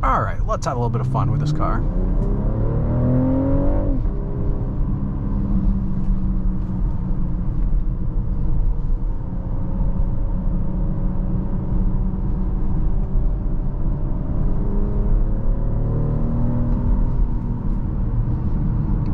All right, let's have a little bit of fun with this car.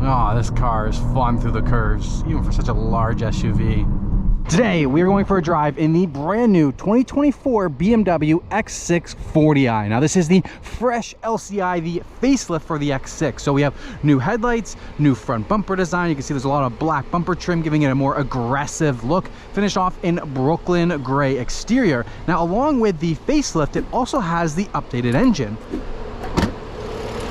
Oh, this car is fun through the curves, even for such a large SUV. Today, we are going for a drive in the brand new 2024 BMW X6 40i. Now, this is the fresh LCI, the facelift for the X6. So we have new headlights, new front bumper design. You can see there's a lot of black bumper trim, giving it a more aggressive look. Finished off in Brooklyn gray exterior. Now, along with the facelift, it also has the updated engine.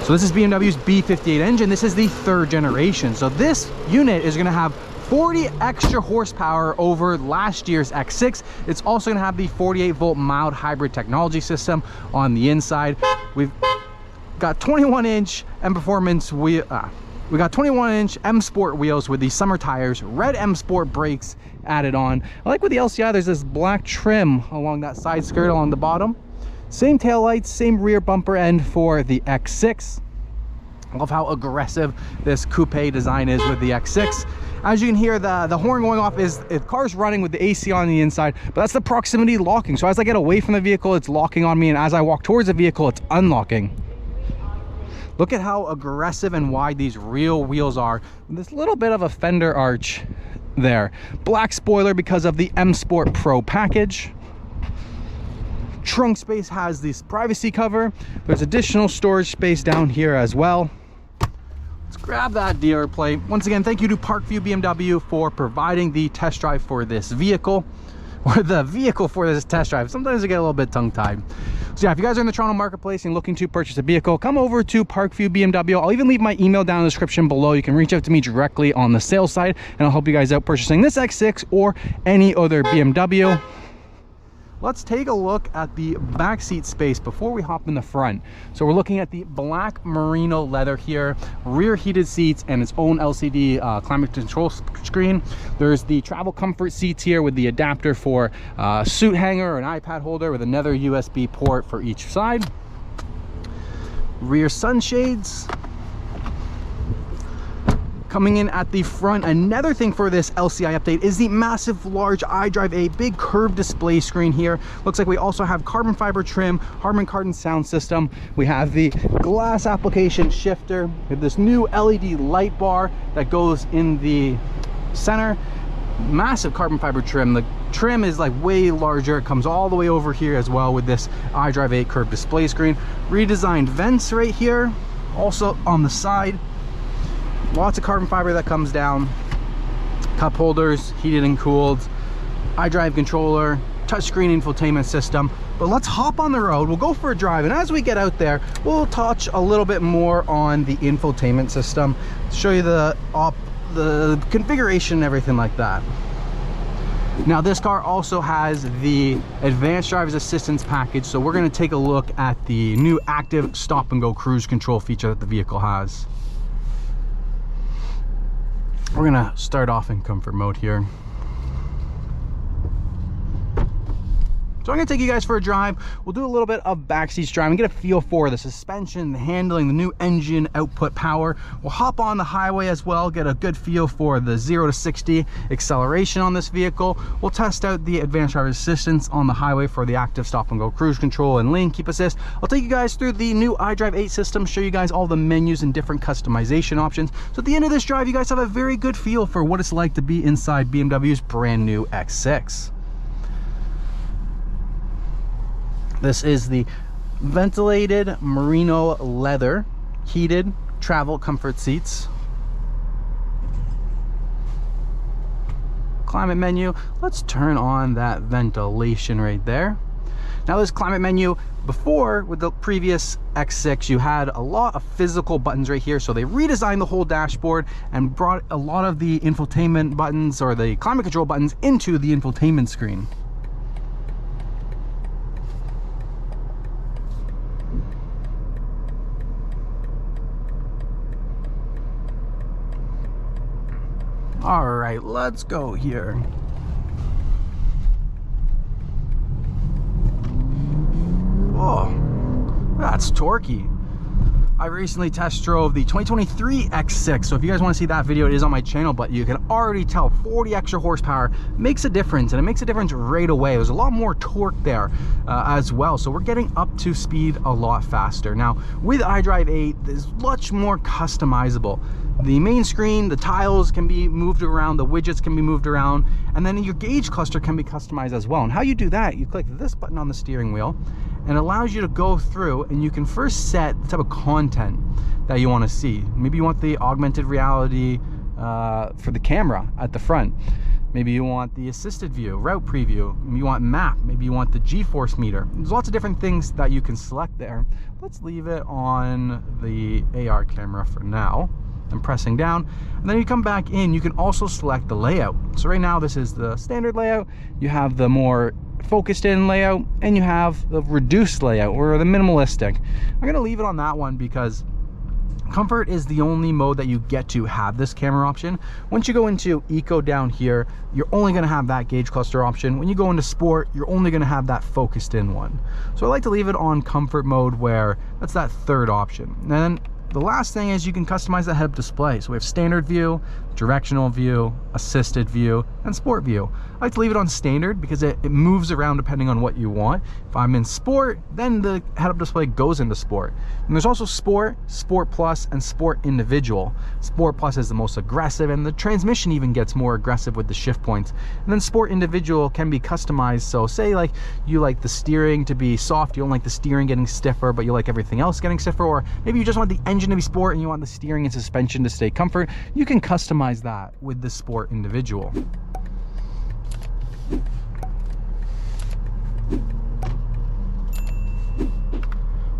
So this is BMW's B58 engine. This is the 3rd generation. So this unit is going to have 40 extra horsepower over last year's X6. It's also going to have the 48-volt mild hybrid technology system on the inside. We've got 21-inch M Performance wheel. We got 21-inch M Sport wheels with the summer tires, red M Sport brakes added on. I like with the LCI, there's this black trim along that side skirt along the bottom. Same taillights, same rear bumper end for the X6. I love how aggressive this coupe design is with the X6. As you can hear, the horn going off is the car's running with the AC on the inside, but that's the proximity locking. So as I get away from the vehicle, it's locking on me, and as I walk towards the vehicle, it's unlocking. Look at how aggressive and wide these real wheels are. This little bit of a fender arch there. Black spoiler because of the M Sport Pro package. Trunk space has this privacy cover. There's additional storage space down here as well. Let's grab that dealer plate. Once again, thank you to Parkview BMW for providing the test drive for this vehicle, or the vehicle for this test drive. Sometimes I get a little bit tongue-tied. So yeah, if you guys are in the Toronto marketplace and looking to purchase a vehicle, come over to Parkview BMW. I'll even leave my email down in the description below. You can reach out to me directly on the sales side, and I'll help you guys out purchasing this X6 or any other BMW. Let's take a look at the back seat space before we hop in the front. So we're looking at the black merino leather here, rear heated seats, and its own LCD climate control screen. There's the travel comfort seats here with the adapter for a suit hanger or an iPad holder with another USB port for each side. Rear sunshades. Coming in at the front, another thing for this LCI update is the massive, large iDrive 8 big curved display screen here. Looks like we also have carbon fiber trim, Harman Kardon sound system. We have the glass application shifter. We have this new LED light bar that goes in the center. Massive carbon fiber trim. The trim is like way larger. It comes all the way over here as well with this iDrive 8 curved display screen. Redesigned vents right here, also on the side. Lots of carbon fiber that comes down. Cup holders, heated and cooled. iDrive controller, touchscreen infotainment system. But let's hop on the road. We'll go for a drive, and as we get out there, we'll touch a little bit more on the infotainment system, show you the configuration and everything like that. Now, this car also has the advanced driver's assistance package, so we're going to take a look at the new active stop and go cruise control feature that the vehicle has. We're gonna start off in comfort mode here. So I'm gonna take you guys for a drive. We'll do a little bit of backseat driving, get a feel for the suspension, the handling, the new engine output power. We'll hop on the highway as well, get a good feel for the 0 to 60 acceleration on this vehicle. We'll test out the advanced driver assistance on the highway for the active stop and go cruise control and lane keep assist. I'll take you guys through the new iDrive 8 system, show you guys all the menus and different customization options. So at the end of this drive, you guys have a very good feel for what it's like to be inside BMW's brand new X6. This is the ventilated merino leather heated travel comfort seats. Climate menu. Let's turn on that ventilation right there. Now, this climate menu, before with the previous X6, you had a lot of physical buttons right here. So they redesigned the whole dashboard and brought a lot of the infotainment buttons or the climate control buttons into the infotainment screen. All right, let's go here. Oh, that's torquey. I recently test drove the 2023 X6, so if you guys want to see that video, it is on my channel, but you can already tell 40 extra horsepower makes a difference, and it makes a difference right away. There's a lot more torque there as well, so we're getting up to speed a lot faster. Now, with iDrive 8, there's much more customizable. The main screen, the tiles can be moved around, the widgets can be moved around, and then your gauge cluster can be customized as well. And how you do that, you click this button on the steering wheel, and it allows you to go through and you can first set the type of content that you want to see. Maybe you want the augmented reality for the camera at the front. Maybe you want the assisted view, route preview. Maybe you want map. Maybe you want the G-force meter. There's lots of different things that you can select there. Let's leave it on the AR camera for now. I'm pressing down, and then you come back in, you can also select the layout. So right now this is the standard layout, you have the more focused in layout, and you have the reduced layout or the minimalistic. I'm going to leave it on that one because comfort is the only mode that you get to have this camera option. Once you go into eco down here, you're only going to have that gauge cluster option. When you go into sport, you're only going to have that focused in one. So I like to leave it on comfort mode, where that's that third option. And then the last thing is you can customize the head-up display. So we have standard view, directional view, assisted view, and sport view. I like to leave it on standard because it moves around depending on what you want. If I'm in sport, then the head-up display goes into sport. And there's also sport, sport plus, and sport individual. Sport plus is the most aggressive, and the transmission even gets more aggressive with the shift points. And then sport individual can be customized. So say like you like the steering to be soft, you don't like the steering getting stiffer, but you like everything else getting stiffer, or maybe you just want the engine to be sport and you want the steering and suspension to stay comfort. You can customize that with the sport individual.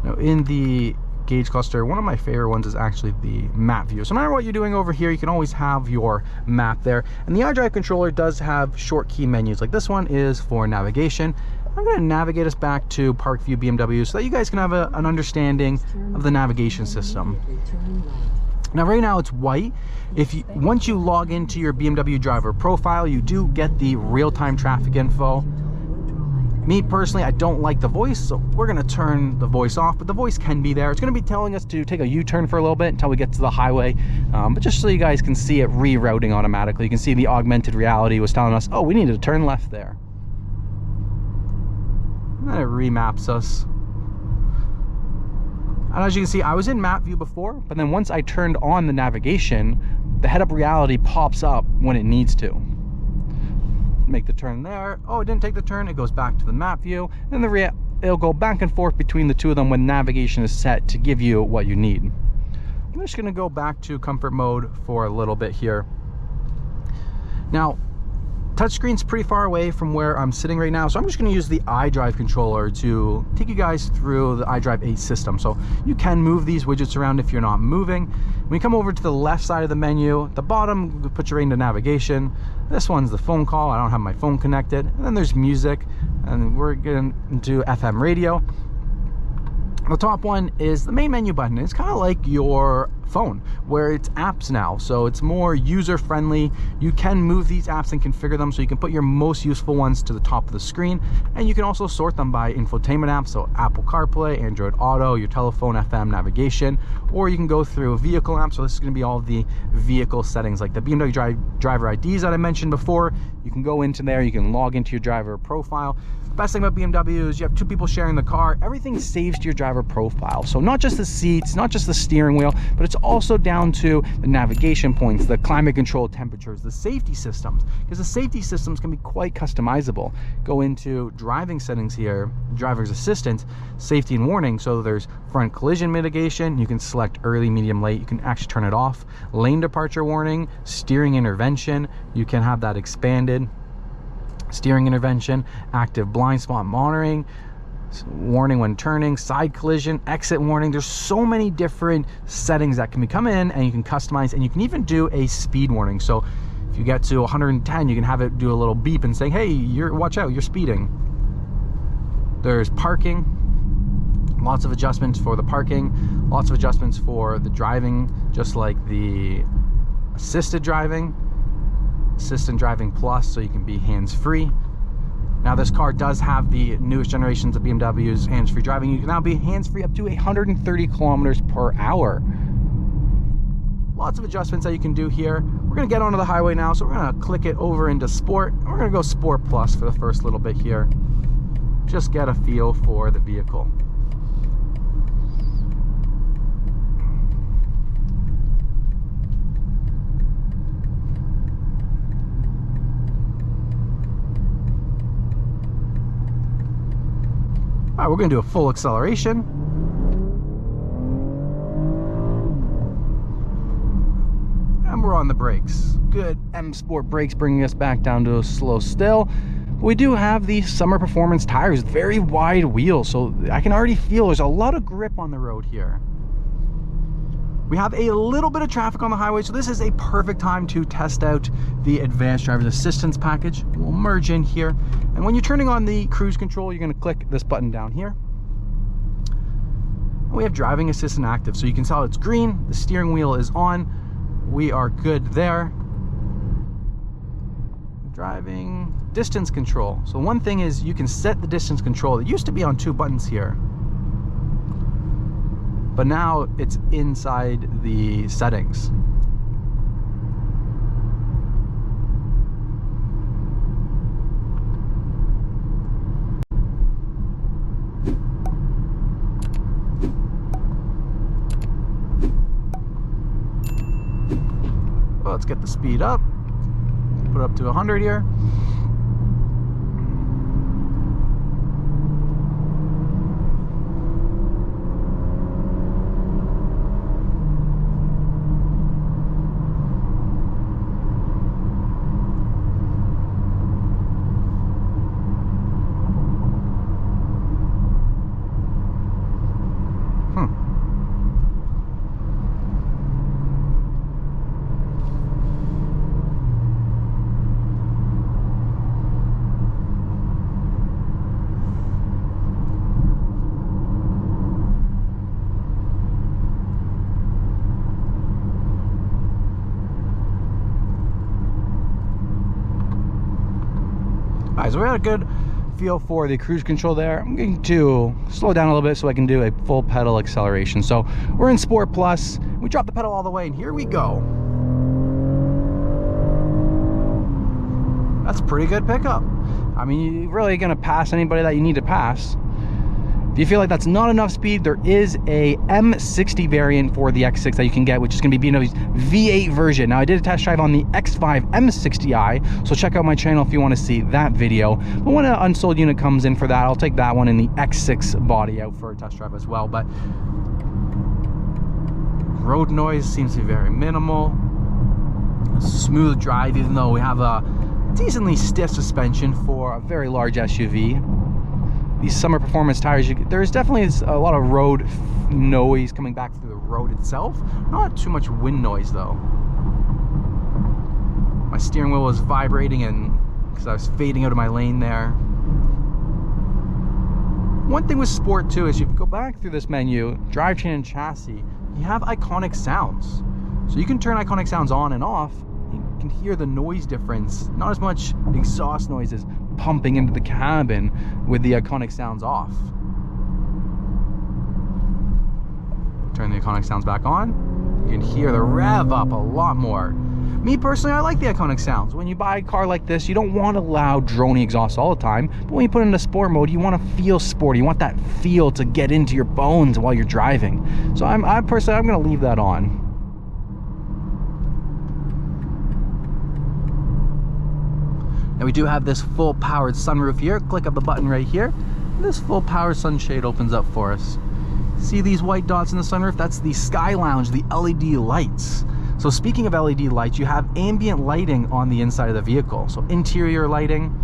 Now in the gauge cluster, one of my favorite ones is actually the map view. So no matter what you're doing over here, you can always have your map there. And the iDrive controller does have short key menus. Like this one is for navigation. I'm going to navigate us back to Park View BMW so that you guys can have an understanding of the navigation system. Now right now it's white. Once you log into your BMW driver profile, you do get the real-time traffic info. Me personally, I don't like the voice, so we're going to turn the voice off, but the voice can be there. It's going to be telling us to take a U-turn for a little bit until we get to the highway, but just so you guys can see it rerouting automatically. You can see the augmented reality was telling us, oh, we need to turn left there. And then it remaps us. And as you can see, I was in map view before, but then once I turned on the navigation, the head-up reality pops up when it needs to. Make the turn there. Oh, it didn't take the turn. It goes back to the map view, and it'll go back and forth between the two of them when navigation is set to give you what you need. I'm just going to go back to comfort mode for a little bit here. Now, touchscreen's pretty far away from where I'm sitting right now, so I'm just going to use the iDrive controller to take you guys through the iDrive 8 system. So you can move these widgets around if you're not moving. When you come over to the left side of the menu, at the bottom, put you right into navigation. This one's the phone call. I don't have my phone connected. And then there's music, and we're getting into FM radio. The top one is the main menu button. It's kind of like your phone, where it's apps now, so it's more user friendly. You can move these apps and configure them so you can put your most useful ones to the top of the screen, and you can also sort them by infotainment apps, so Apple CarPlay, Android Auto, your telephone FM navigation, or you can go through vehicle apps. So this is going to be all of the vehicle settings, like the BMW driver IDs that I mentioned before. You can go into there, you can log into your driver profile. Best thing about BMW is you have two people sharing the car. Everything saves to your driver profile. So not just the seats, not just the steering wheel, but it's also down to the navigation points, the climate control temperatures, the safety systems, because the safety systems can be quite customizable. Go into driving settings here, driver's assistant, safety and warning. So there's front collision mitigation. You can select early, medium, late. You can actually turn it off. Lane departure warning, steering intervention. You can have that expanded. Steering intervention, active blind spot monitoring, warning when turning, side collision, exit warning. There's so many different settings that can come in, and you can customize, and you can even do a speed warning. So if you get to 110, you can have it do a little beep and say, hey, watch out, you're speeding. There's parking, lots of adjustments for the parking, lots of adjustments for the driving, just like the assisted driving. Assistant driving plus, so you can be hands-free. Now this car does have the newest generations of BMW's hands-free driving. You can now be hands-free up to 130 kilometers per hour. Lots of adjustments that you can do here. We're gonna get onto the highway now, so we're gonna click it over into Sport. We're gonna go Sport Plus for the first little bit here. Just get a feel for the vehicle. All right, we're gonna do a full acceleration. And we're on the brakes. Good M Sport brakes, bringing us back down to a slow still. We do have the summer performance tires, very wide wheels, so I can already feel there's a lot of grip on the road here. We have a little bit of traffic on the highway, so this is a perfect time to test out the advanced driver's assistance package. We'll merge in here, and when you're turning on the cruise control, you're going to click this button down here. And we have driving assistant active, so you can tell it's green, the steering wheel is on. We are good there. Driving distance control. So one thing is you can set the distance control. It used to be on 2 buttons here, but now it's inside the settings. Well, let's get the speed up. Put it up to 100 here. Alright, so we had a good feel for the cruise control there. I'm going to slow down a little bit so I can do a full pedal acceleration. So we're in Sport Plus. We drop the pedal all the way, and here we go. That's a pretty good pickup. I mean, you're really going to pass anybody that you need to pass. If you feel like that's not enough speed, there is a M60 variant for the X6 that you can get, which is going to be BMW's V8 version. Now, I did a test drive on the X5 M60i, so check out my channel if you want to see that video. But when an unsold unit comes in for that, I'll take that one in the X6 body out for a test drive as well. But road noise seems to be very minimal. Smooth drive, even though we have a decently stiff suspension for a very large SUV. These summer performance tires, there's definitely a lot of road noise coming back through the road itself. Not too much wind noise though. My steering wheel was vibrating and because I was fading out of my lane there. One thing with Sport too is if you go back through this menu, drivetrain and chassis, you have iconic sounds. So you can turn iconic sounds on and off. You can hear the noise difference. Not as much exhaust noises pumping into the cabin with the iconic sounds off. Turn the iconic sounds back on. You can hear the rev up a lot more. Me personally, I like the iconic sounds. When you buy a car like this, you don't want a loud drony exhaust all the time, but when you put it into sport mode, you want to feel sporty. You want that feel to get into your bones while you're driving. So I'm personally, I'm going to leave that on. Now we do have this full powered sunroof here. Click up the button right here. This full power sunshade opens up for us. See these white dots in the sunroof? That's the Sky Lounge, the LED lights. So speaking of LED lights, you have ambient lighting on the inside of the vehicle. So interior lighting,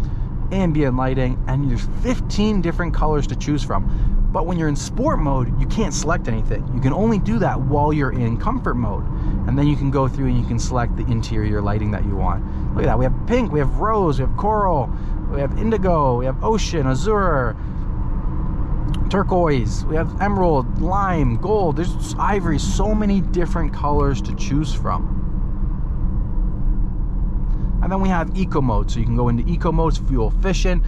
ambient lighting, and there's 15 different colors to choose from. But when you're in sport mode, you can't select anything. You can only do that while you're in comfort mode. And then you can go through and you can select the interior lighting that you want. Look at that, we have pink, we have rose, we have coral, we have indigo, we have ocean, azure, turquoise, we have emerald, lime, gold, there's ivory, so many different colors to choose from. And then we have eco mode, so you can go into eco mode, it's fuel efficient.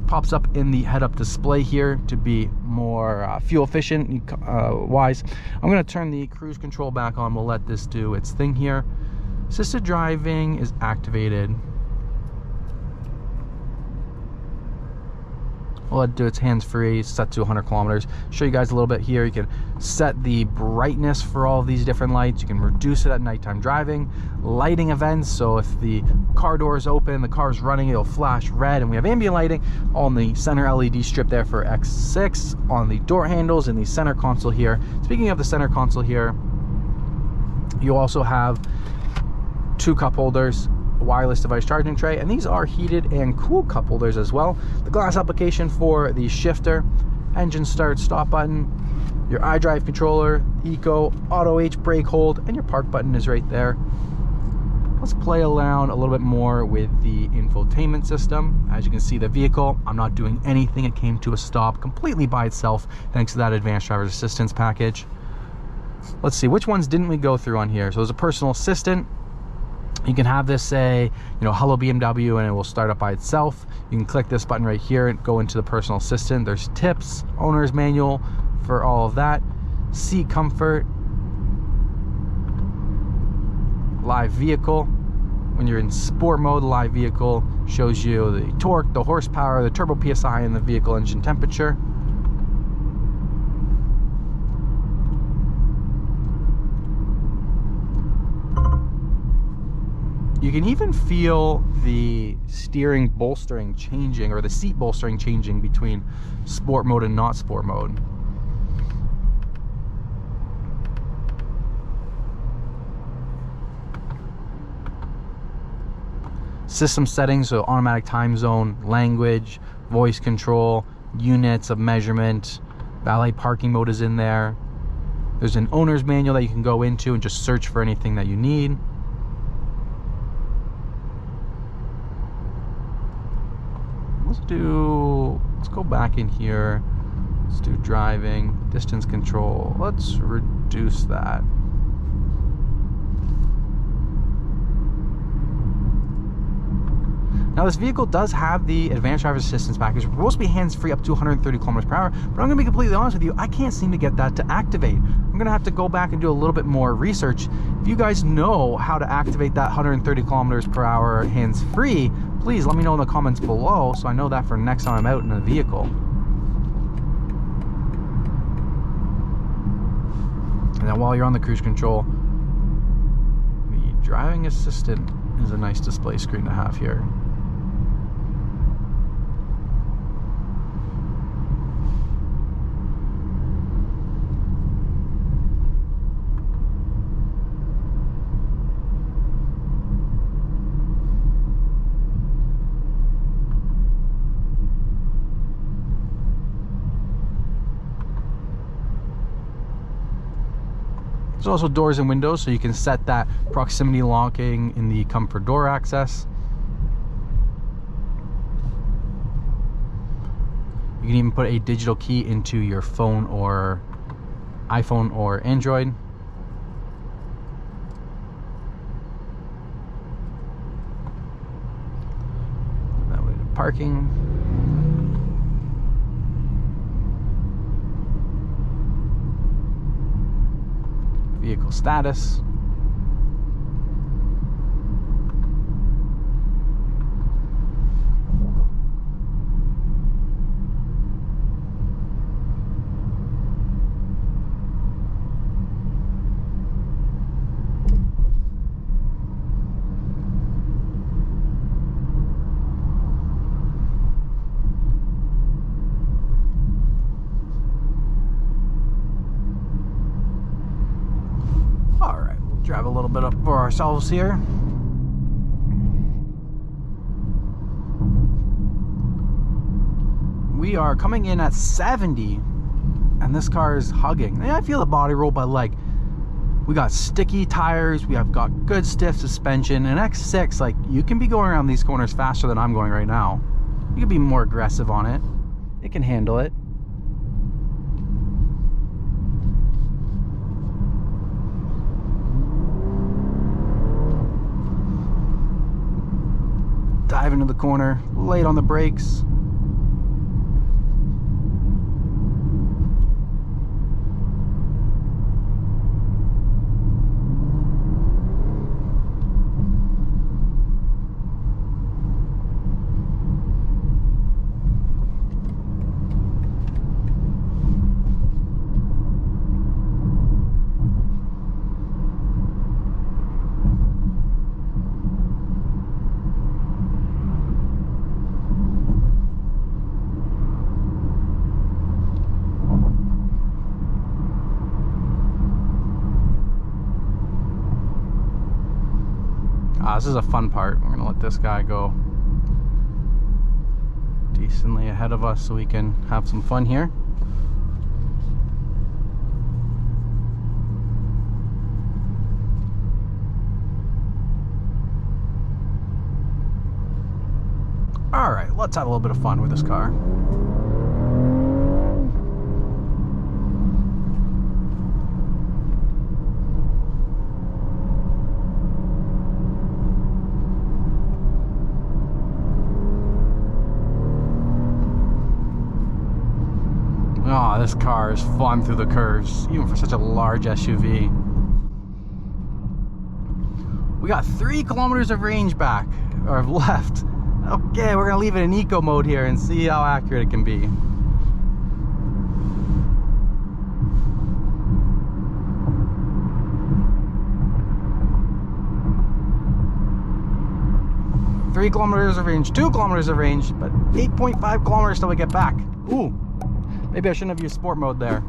pops up in the head-up display here to be more fuel efficient wise. I'm going to turn the cruise control back on. We'll let this do its thing here. Assisted driving is activated. We'll let it do its hands-free, set to 100 kilometers. Show you guys a little bit here. You can set the brightness for all of these different lights. You can reduce it at nighttime driving. Lighting events, so if the car door is open, the car is running, it'll flash red. And we have ambient lighting on the center LED strip there for X6, on the door handles, and the center console here. Speaking of the center console here, you also have 2 cup holders, wireless device charging tray, and these are heated and cool cup holders as well. The glass application for the shifter, engine start stop button, your iDrive controller, eco, auto H brake hold, and your park button is right there. Let's play around a little bit more with the infotainment system. As you can see, the vehicle, I'm not doing anything. It came to a stop completely by itself thanks to that advanced driver assistance package. Let's see, which ones didn't we go through on here? So there's a personal assistant. You can have this say, you know, hello BMW, and it will start up by itself. You can click this button right here and go into the personal assistant. There's tips, owner's manual for all of that, seat comfort, live vehicle. When you're in sport mode, the live vehicle shows you the torque, the horsepower, the turbo PSI, and the vehicle engine temperature. You can even feel the steering bolstering changing, or the seat bolstering changing between sport mode and not sport mode. System settings, so automatic time zone, language, voice control, units of measurement, valet parking mode is in there. There's an owner's manual that you can go into and just search for anything that you need. Let's go back in here. Let's do driving, distance control. Let's reduce that. Now this vehicle does have the advanced driver assistance package. We're supposed to be hands-free up to 130 kilometers per hour, but I'm gonna be completely honest with you, I can't seem to get that to activate. I'm gonna have to go back and do a little bit more research. If you guys know how to activate that 130 kilometers per hour hands-free, please let me know in the comments below so I know that for next time I'm out in a vehicle. And then while you're on the cruise control, the driving assistant is a nice display screen to have here. There's also doors and windows, so you can set that proximity locking in the comfort door access. You can even put a digital key into your phone or iPhone or Android. That way to parking. Vehicle status. Drive a little bit up for ourselves here. We are coming in at 70 and this car is hugging. And I feel the body roll, but like, we got sticky tires, we have got good stiff suspension. An X6, like, you can be going around these corners faster than I'm going right now. You can be more aggressive on it. It can handle it. Dive into the corner, late on the brakes. This is a fun part. We're gonna let this guy go decently ahead of us so we can have some fun here. All right, let's have a little bit of fun with this car. Oh, this car is fun through the curves, even for such a large SUV. We got 3 kilometers of range back, or left. Okay, we're gonna leave it in eco mode here and see how accurate it can be. Three kilometers of range, 2 kilometers of range, but 8.5 kilometers till we get back. Ooh. Maybe I shouldn't have used sport mode there.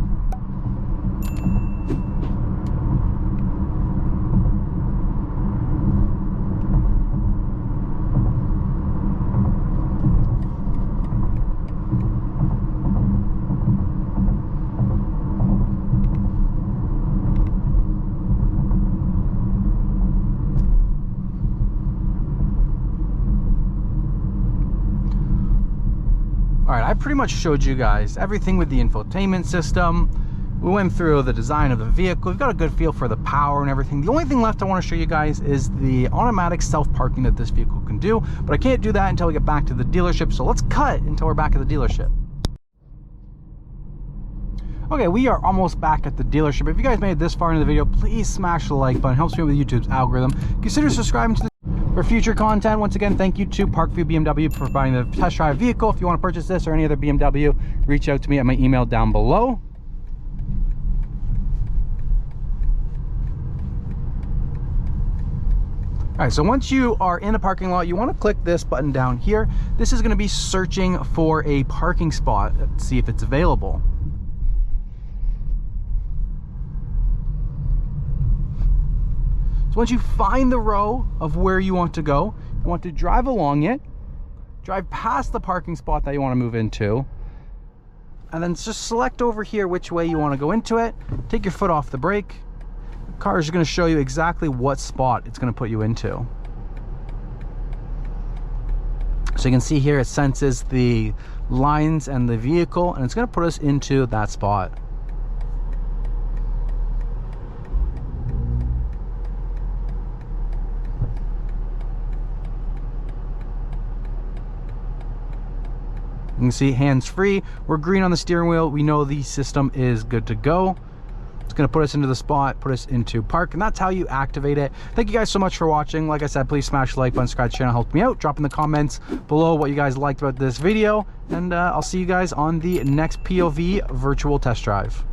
Alright, I pretty much showed you guys everything with the infotainment system. We went through the design of the vehicle. We've got a good feel for the power and everything. The only thing left I want to show you guys is the automatic self-parking that this vehicle can do, but I can't do that until we get back to the dealership, so let's cut until we're back at the dealership. Okay, we are almost back at the dealership. If you guys made it this far into the video, please smash the like button. It helps me with YouTube's algorithm. Consider subscribing to the for future content. Once again, thank you to Parkview BMW for providing the test drive vehicle. If you want to purchase this or any other BMW, reach out to me at my email down below. All right, so once you are in a parking lot, you want to click this button down here. This is going to be searching for a parking spot to see if it's available. So once you find the row of where you want to go, you want to drive along it, drive past the parking spot that you want to move into, and then just select over here which way you want to go into it. Take your foot off the brake. The car is going to show you exactly what spot it's going to put you into. So you can see here it senses the lines and the vehicle, and it's going to put us into that spot. You can see hands free. We're green on the steering wheel. We know the system is good to go. It's going to put us into the spot, put us into park, and that's how you activate it. Thank you guys so much for watching. Like I said, please smash the like button, subscribe to the channel, help me out. Drop in the comments below what you guys liked about this video, and I'll see you guys on the next POV virtual test drive.